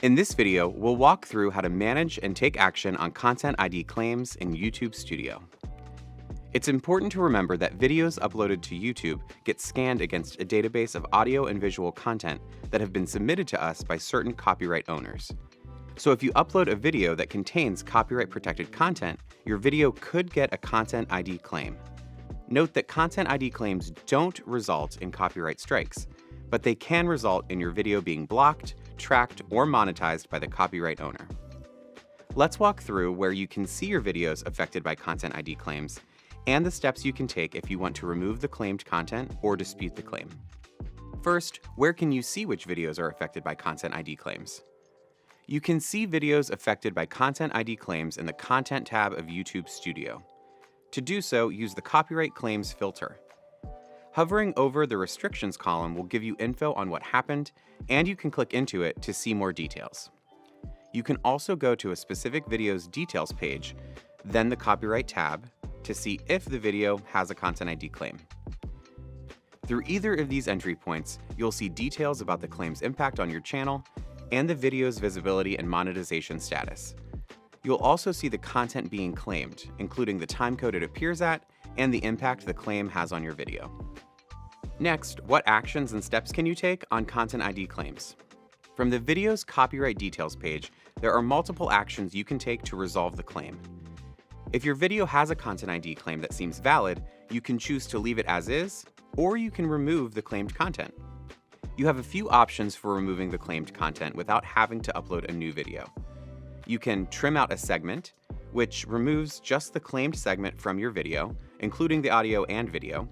In this video, we'll walk through how to manage and take action on Content ID claims in YouTube Studio. It's important to remember that videos uploaded to YouTube get scanned against a database of audio and visual content that have been submitted to us by certain copyright owners. So if you upload a video that contains copyright-protected content, your video could get a Content ID claim. Note that Content ID claims don't result in copyright strikes, but they can result in your video being blocked, tracked, or monetized by the copyright owner. Let's walk through where you can see your videos affected by Content ID claims and the steps you can take if you want to remove the claimed content or dispute the claim. First, where can you see which videos are affected by Content ID claims? You can see videos affected by Content ID claims in the Content tab of YouTube Studio. To do so, use the Copyright Claims filter. Hovering over the Restrictions column will give you info on what happened, and you can click into it to see more details. You can also go to a specific video's details page, then the Copyright tab, to see if the video has a Content ID claim. Through either of these entry points, you'll see details about the claim's impact on your channel and the video's visibility and monetization status. You'll also see the content being claimed, including the timecode it appears at and the impact the claim has on your video. Next, what actions and steps can you take on Content ID claims? From the video's copyright details page, there are multiple actions you can take to resolve the claim. If your video has a Content ID claim that seems valid, you can choose to leave it as is, or you can remove the claimed content. You have a few options for removing the claimed content without having to upload a new video. You can trim out a segment, which removes just the claimed segment from your video, including the audio and video.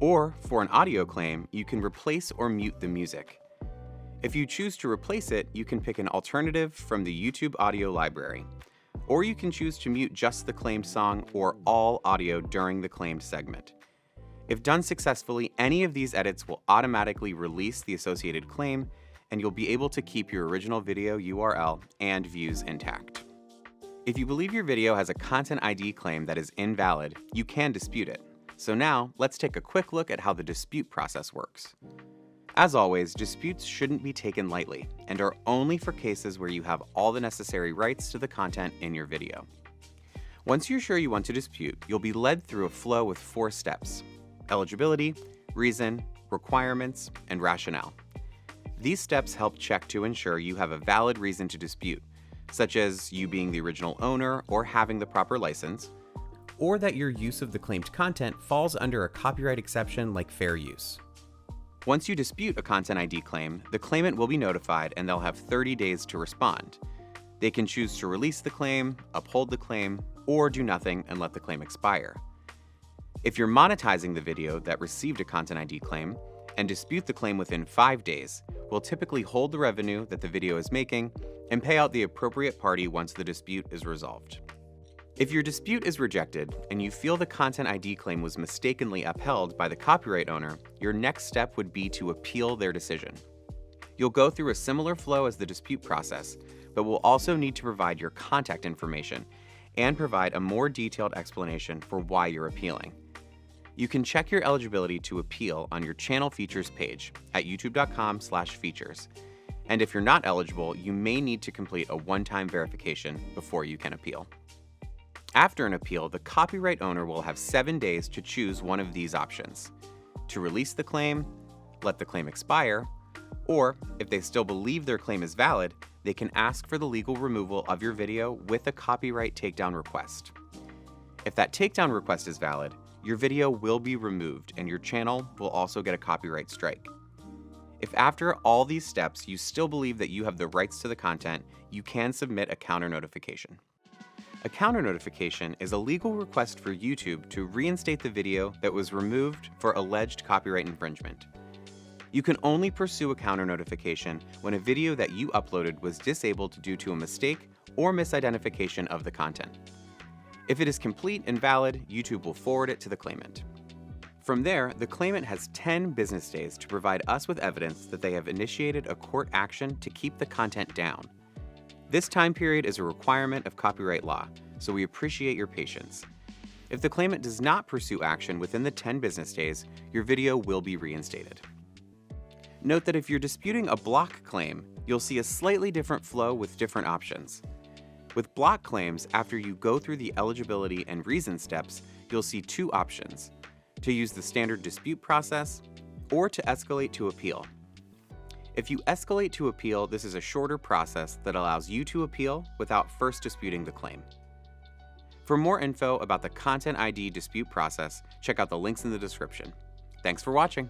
Or, for an audio claim, you can replace or mute the music. If you choose to replace it, you can pick an alternative from the YouTube audio library. Or you can choose to mute just the claimed song or all audio during the claimed segment. If done successfully, any of these edits will automatically release the associated claim, and you'll be able to keep your original video URL and views intact. If you believe your video has a Content ID claim that is invalid, you can dispute it. So now, let's take a quick look at how the dispute process works. As always, disputes shouldn't be taken lightly and are only for cases where you have all the necessary rights to the content in your video. Once you're sure you want to dispute, you'll be led through a flow with 4 steps: eligibility, reason, requirements, and rationale. These steps help check to ensure you have a valid reason to dispute, such as you being the original owner or having the proper license, or that your use of the claimed content falls under a copyright exception like fair use. Once you dispute a Content ID claim, the claimant will be notified and they'll have 30 days to respond. They can choose to release the claim, uphold the claim, or do nothing and let the claim expire. If you're monetizing the video that received a Content ID claim and dispute the claim within 5 days, we'll typically hold the revenue that the video is making and pay out the appropriate party once the dispute is resolved. If your dispute is rejected and you feel the Content ID claim was mistakenly upheld by the copyright owner, your next step would be to appeal their decision. You'll go through a similar flow as the dispute process, but will also need to provide your contact information and provide a more detailed explanation for why you're appealing. You can check your eligibility to appeal on your channel features page at youtube.com/features. And if you're not eligible, you may need to complete a one-time verification before you can appeal. After an appeal, the copyright owner will have 7 days to choose one of these options: to release the claim, let the claim expire, or if they still believe their claim is valid, they can ask for the legal removal of your video with a copyright takedown request. If that takedown request is valid, your video will be removed and your channel will also get a copyright strike. If after all these steps you still believe that you have the rights to the content, you can submit a counter notification. A counter notification is a legal request for YouTube to reinstate the video that was removed for alleged copyright infringement. You can only pursue a counter notification when a video that you uploaded was disabled due to a mistake or misidentification of the content. If it is complete and valid, YouTube will forward it to the claimant. From there, the claimant has 10 business days to provide us with evidence that they have initiated a court action to keep the content down. This time period is a requirement of copyright law, so we appreciate your patience. If the claimant does not pursue action within the 10 business days, your video will be reinstated. Note that if you're disputing a block claim, you'll see a slightly different flow with different options. With block claims, after you go through the eligibility and reason steps, you'll see two options: to use the standard dispute process or to escalate to appeal. If you escalate to appeal, this is a shorter process that allows you to appeal without first disputing the claim. For more info about the Content ID dispute process, check out the links in the description. Thanks for watching.